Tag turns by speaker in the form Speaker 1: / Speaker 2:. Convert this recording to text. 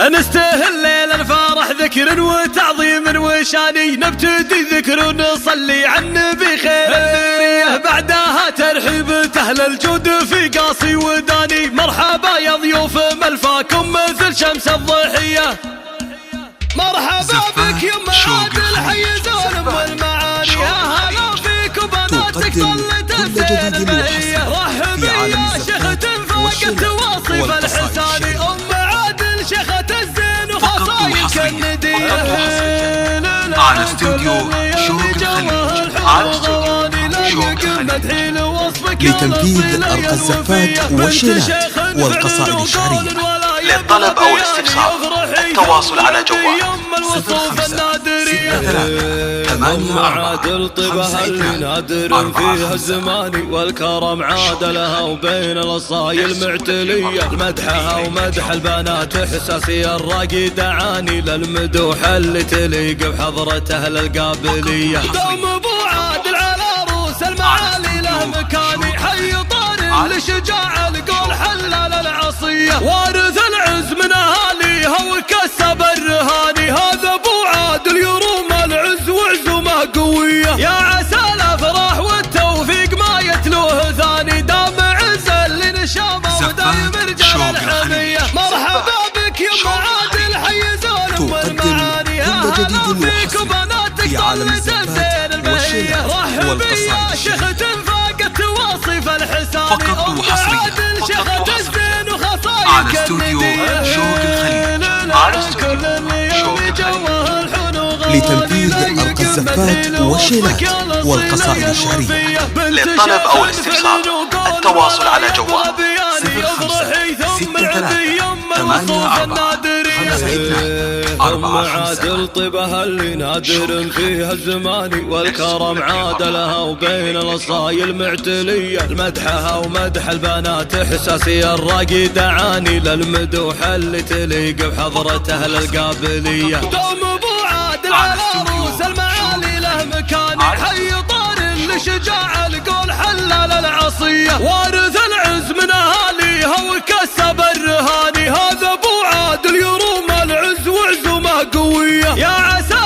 Speaker 1: نستهل الليل الفرح ذكر وتعظيم وشاني، نبتدي ذكر ونصلي على النبي خير الذرية، بعدها ترحيب أهل الجود في قاصي وداني، مرحبا يا ضيوف ملفاكم مثل شمس الضحية، مرحبا بك يا معاد الحي زول والمعاني، يا هلا فيك وبناتك طلت الزين المهية، رحبي يا شيخة فاقت واصف الحساني، أم عادل شيخة الزين وخصايك الندية،
Speaker 2: على استوديو شوق الخليج، على استوديو شوق الخليج
Speaker 3: لتنفيذ أرقى الزفات والشيلات والقصائد الشعرية.
Speaker 2: للطلب أو الاستفسار التواصل على جوال 0563
Speaker 1: عادل طيبها اللي نادر فيها الزماني، والكرم عاد لها وبين الأصايل معتلية، مدحها ومدح البنات إحساسي الراقي دعاني، للمدوح اللي تليق بحضرة أهل القابلية، دوم أبو عادل على روس المعالي له مكاني، حي طار لشجاع القول حلال العصية، وارث العز من أهاليها وكسب الرهاني، هذا أبو عادل يروم العز وعزومه قوية، يا عسى الأفراح والتوفيق ما يتلوه ثاني، دام عز اللي نشامه ودايم رجال الحمية، مرحبا بك يا معادل حي زول والمعاني،
Speaker 3: كل جديد
Speaker 1: فيك وبناتك طلت الزين المهية، رحبي يا شيخة فاقت واصف الحساني،
Speaker 2: فقط وحصريا
Speaker 1: على
Speaker 2: استوديو شوق الخليج، على استوديو شوق الخليج
Speaker 3: لتنفيذ أرقى الزفات والشيلات والقصائد الشعرية.
Speaker 2: للطلب أو الاستفسار التواصل على جوال 0563
Speaker 1: عادل طيبها اللي نادر فيها الزماني، والكرم عاد لها وبين الأصايل معتلية، مدحها ومدح البنات إحساسي الراقي دعاني، للمدوح اللي تليق بحضرة أهل القابلية، دوم أبو عادل على روس المعالي له مكاني، حي طار لشجاع القول حلال العصية، وارث العز من أهاليها وكسب الرهاني، هذا أبو عادل يروم العز وعزومه قوية، يا عسى